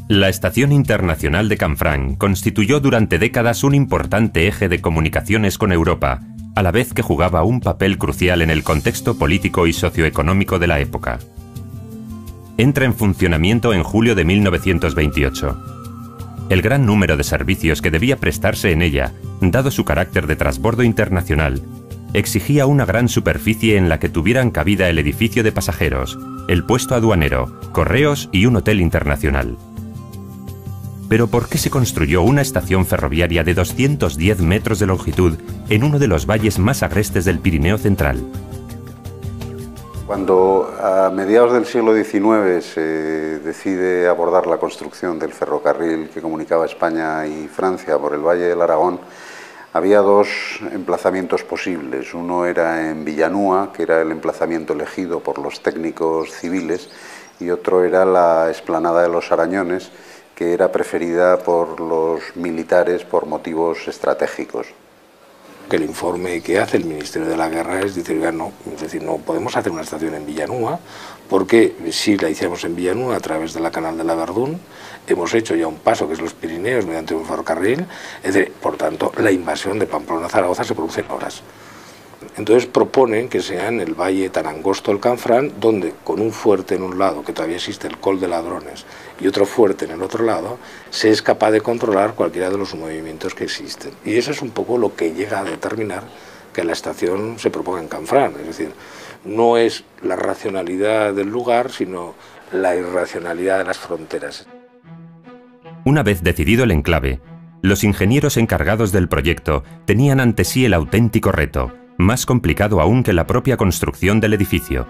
La Estación Internacional de Canfranc constituyó durante décadas un importante eje de comunicaciones con Europa, a la vez que jugaba un papel crucial en el contexto político y socioeconómico de la época. Entra en funcionamiento en julio de 1928. El gran número de servicios que debía prestarse en ella, dado su carácter de transbordo internacional, exigía una gran superficie en la que tuvieran cabida el edificio de pasajeros, el puesto aduanero, correos y un hotel internacional. Pero ¿por qué se construyó una estación ferroviaria de 210 metros de longitud en uno de los valles más agrestes del Pirineo central? Cuando a mediados del siglo XIX se decide abordar la construcción del ferrocarril que comunicaba España y Francia por el Valle del Aragón, había dos emplazamientos posibles. Uno era en Villanúa, que era el emplazamiento elegido por los técnicos civiles, y otro era la explanada de los Arañones, que era preferida por los militares por motivos estratégicos. Que el informe que hace el Ministerio de la Guerra es decir, no podemos hacer una estación en Villanúa, porque si la hicimos en Villanúa a través de la Canal de la Verdún, hemos hecho ya un paso que es los Pirineos mediante un ferrocarril, es decir, por tanto la invasión de Pamplona a Zaragoza se produce en horas. Entonces proponen que sea en el valle tan angosto del Canfranc, donde con un fuerte en un lado, que todavía existe el Col de Ladrones, y otro fuerte en el otro lado, se es capaz de controlar cualquiera de los movimientos que existen. Y eso es un poco lo que llega a determinar que la estación se proponga en Canfranc. Es decir, no es la racionalidad del lugar, sino la irracionalidad de las fronteras. Una vez decidido el enclave, los ingenieros encargados del proyecto tenían ante sí el auténtico reto, más complicado aún que la propia construcción del edificio: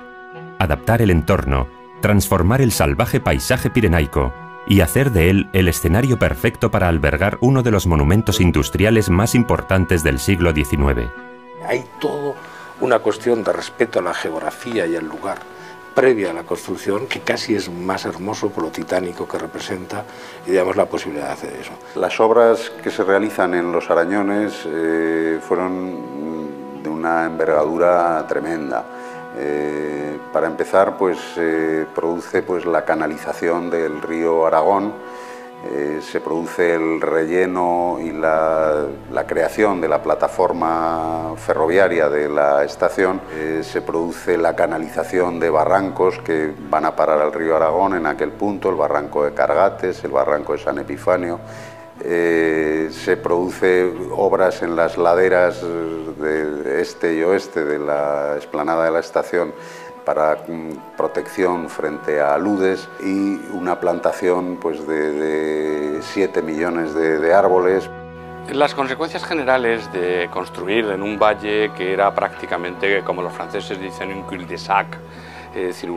adaptar el entorno, transformar el salvaje paisaje pirenaico y hacer de él el escenario perfecto para albergar uno de los monumentos industriales más importantes del siglo XIX. Hay todo una cuestión de respeto a la geografía y al lugar previa a la construcción, que casi es más hermoso por lo titánico que representa y digamos la posibilidad de hacer eso. Las obras que se realizan en los Arañones fueron de una envergadura tremenda. Para empezar, pues se produce la canalización del río Aragón, se produce el relleno y la creación de la plataforma ferroviaria de la estación, se produce la canalización de barrancos que van a parar al río Aragón en aquel punto, el barranco de Cargates, el barranco de San Epifanio. Se produce obras en las laderas de este y oeste de la explanada de la estación para protección frente a aludes, y una plantación de 7 millones de árboles. Las consecuencias generales de construir en un valle que era prácticamente, como los franceses dicen, un cul-de-sac, es decir,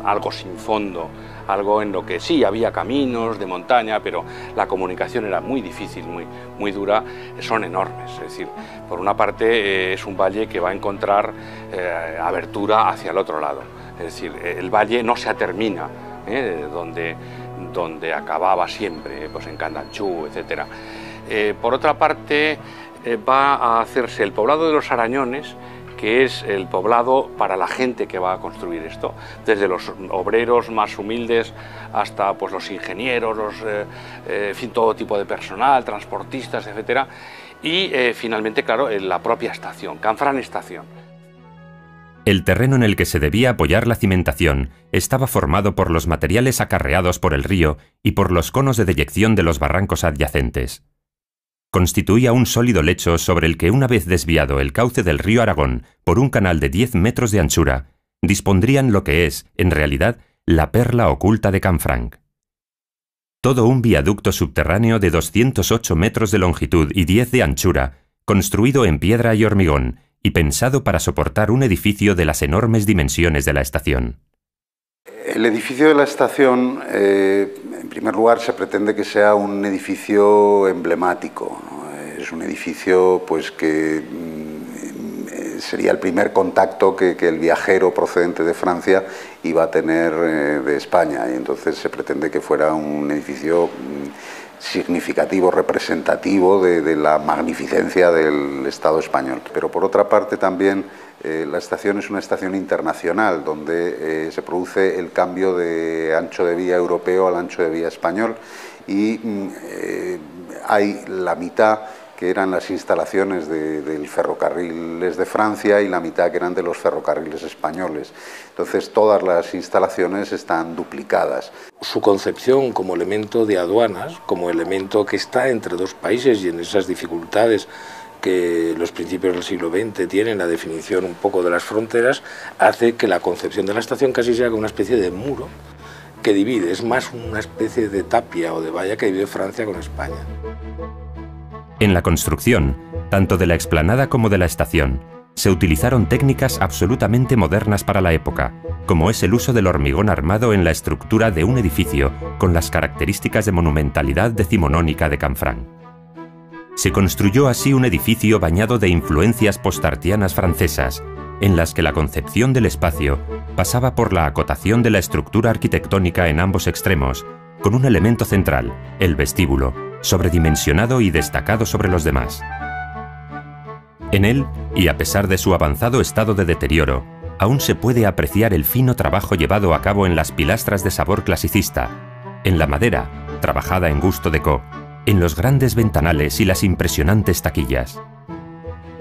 algo sin fondo, algo en lo que sí había caminos de montaña, pero la comunicación era muy difícil, muy dura, son enormes. Es decir, por una parte es un valle que va a encontrar abertura hacia el otro lado, es decir, el valle no se termina donde acababa siempre, pues en Candanchú, etc. Por otra parte, va a hacerse el poblado de los Arañones, que es el poblado para la gente que va a construir esto, desde los obreros más humildes hasta pues, los ingenieros, en fin, todo tipo de personal, transportistas, etc. Y finalmente, claro, la propia estación, Canfranc Estación. El terreno en el que se debía apoyar la cimentación estaba formado por los materiales acarreados por el río y por los conos de deyección de los barrancos adyacentes. Constituía un sólido lecho sobre el que, una vez desviado el cauce del río Aragón por un canal de 10 metros de anchura, dispondrían lo que es, en realidad, la perla oculta de Canfranc. Todo un viaducto subterráneo de 208 metros de longitud y 10 de anchura, construido en piedra y hormigón, y pensado para soportar un edificio de las enormes dimensiones de la estación. El edificio de la estación, en primer lugar, se pretende que sea un edificio emblemático, ¿no? Es un edificio que sería el primer contacto que el viajero procedente de Francia iba a tener de España, y entonces se pretende que fuera un edificio significativo, representativo de la magnificencia del Estado español. Pero por otra parte también la estación es una estación internacional donde se produce el cambio de ancho de vía europeo al ancho de vía español y hay la mitad que eran las instalaciones del ferrocarriles de Francia y la mitad que eran de los ferrocarriles españoles. Entonces todas las instalaciones están duplicadas. Su concepción como elemento de aduanas, como elemento que está entre dos países y en esas dificultades que los principios del siglo XX tienen, la definición un poco de las fronteras, hace que la concepción de la estación casi sea como una especie de muro que divide, es más una especie de tapia o de valla que divide Francia con España. En la construcción, tanto de la explanada como de la estación, se utilizaron técnicas absolutamente modernas para la época, como es el uso del hormigón armado en la estructura de un edificio con las características de monumentalidad decimonónica de Canfranc. Se construyó así un edificio bañado de influencias postartianas francesas, en las que la concepción del espacio pasaba por la acotación de la estructura arquitectónica en ambos extremos, con un elemento central, el vestíbulo, sobredimensionado y destacado sobre los demás. En él, y a pesar de su avanzado estado de deterioro, aún se puede apreciar el fino trabajo llevado a cabo en las pilastras de sabor clasicista, en la madera, trabajada en gusto déco, en los grandes ventanales y las impresionantes taquillas.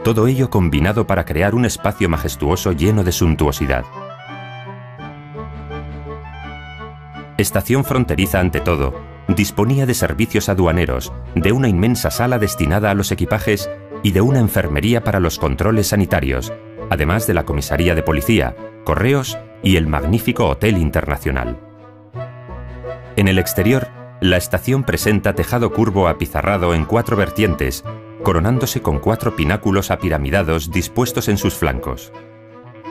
Todo ello combinado para crear un espacio majestuoso lleno de suntuosidad. Estación fronteriza ante todo, disponía de servicios aduaneros, de una inmensa sala destinada a los equipajes y de una enfermería para los controles sanitarios, además de la comisaría de policía, correos y el magnífico Hotel Internacional. En el exterior, la estación presenta tejado curvo apizarrado en 4 vertientes, coronándose con 4 pináculos apiramidados dispuestos en sus flancos.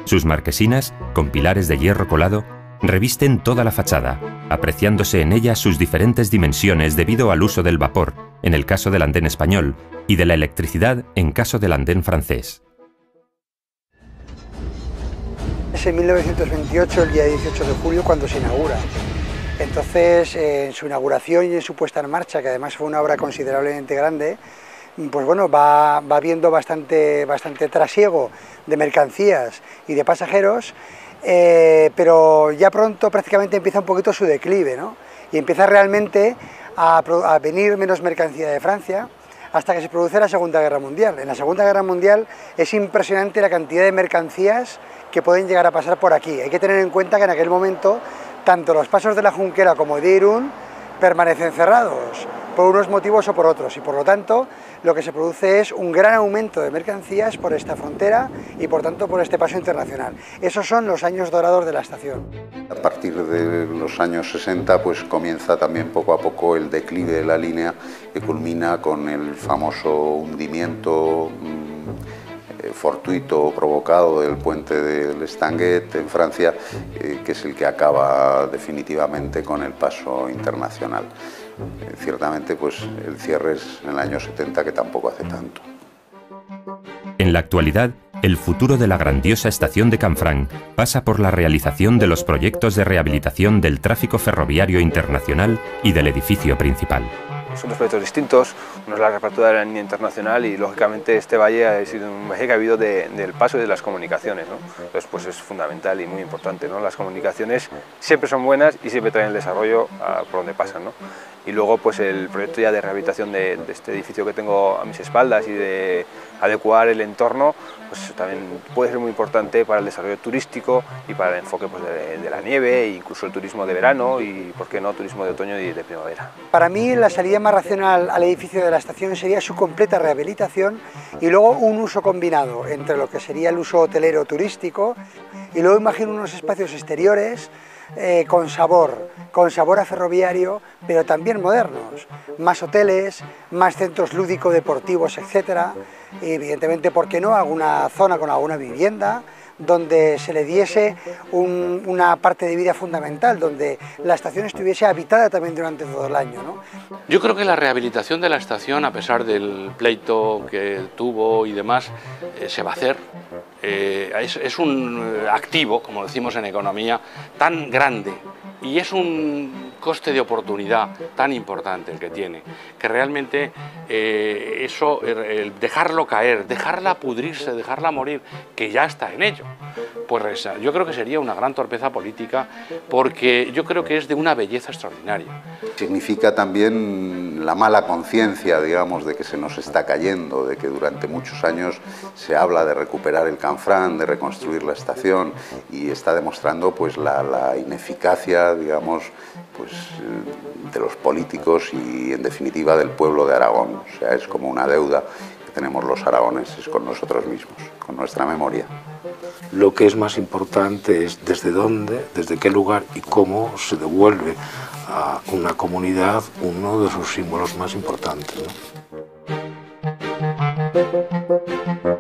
Sus marquesinas, con pilares de hierro colado, revisten toda la fachada, apreciándose en ella sus diferentes dimensiones debido al uso del vapor, en el caso del andén español, y de la electricidad en caso del andén francés. Es en 1928, el día 18 de julio, cuando se inaugura. Entonces, en su inauguración y en su puesta en marcha, que además fue una obra considerablemente grande, pues bueno, va habiendo bastante trasiego de mercancías y de pasajeros, pero ya pronto prácticamente empieza un poquito su declive, ¿no? Y empieza realmente a venir menos mercancía de Francia hasta que se produce la Segunda Guerra Mundial. En la Segunda Guerra Mundial es impresionante la cantidad de mercancías que pueden llegar a pasar por aquí. Hay que tener en cuenta que en aquel momento tanto los pasos de la Junquera como de Irún permanecen cerrados por unos motivos o por otros, y por lo tanto lo que se produce es un gran aumento de mercancías por esta frontera y por tanto por este paso internacional. Esos son los años dorados de la estación. A partir de los años 60 pues comienza también poco a poco el declive de la línea, que culmina con el famoso hundimiento fortuito o provocado del puente del Estanguet en Francia, que es el que acaba definitivamente con el paso internacional. Ciertamente pues el cierre es en el año 70, que tampoco hace tanto. En la actualidad, el futuro de la grandiosa estación de Canfranc pasa por la realización de los proyectos de rehabilitación del tráfico ferroviario internacional y del edificio principal. Son dos proyectos distintos, uno es la reapertura de la línea internacional y lógicamente este valle ha sido un valle que ha habido del paso y de las comunicaciones, ¿no? Entonces pues es fundamental y muy importante, ¿no? Las comunicaciones siempre son buenas y siempre traen el desarrollo por donde pasan, ¿no? Y luego pues el proyecto ya de rehabilitación de este edificio que tengo a mis espaldas y de adecuar el entorno, pues también puede ser muy importante para el desarrollo turístico y para el enfoque pues, de la nieve e incluso el turismo de verano y, por qué no, turismo de otoño y de primavera. Para mí la salida más racional al edificio de la estación sería su completa rehabilitación y luego un uso combinado entre lo que sería el uso hotelero turístico y luego imagino unos espacios exteriores con sabor a ferroviario, pero también modernos, más hoteles, más centros lúdico-deportivos, etcétera, y evidentemente, ¿por qué no?, alguna zona con alguna vivienda, donde se le diese una parte de vida fundamental, donde la estación estuviese habitada también durante todo el año, ¿no? Yo creo que la rehabilitación de la estación, a pesar del pleito que tuvo y demás, se va a hacer. es un activo, como decimos en economía, tan grande y es un coste de oportunidad tan importante el que tiene, que realmente eso, dejarlo caer, dejarla pudrirse, dejarla morir, que ya está en ello, pues yo creo que sería una gran torpeza política, porque yo creo que es de una belleza extraordinaria. Significa también la mala conciencia, digamos, de que se nos está cayendo, de que durante muchos años se habla de recuperar el Canfranc, de reconstruir la estación, y está demostrando pues la ineficacia, digamos, pues de los políticos y en definitiva del pueblo de Aragón. O sea, es como una deuda que tenemos los aragoneses con nosotros mismos, con nuestra memoria. Lo que es más importante es desde dónde, desde qué lugar y cómo se devuelve a una comunidad uno de sus símbolos más importantes, ¿no?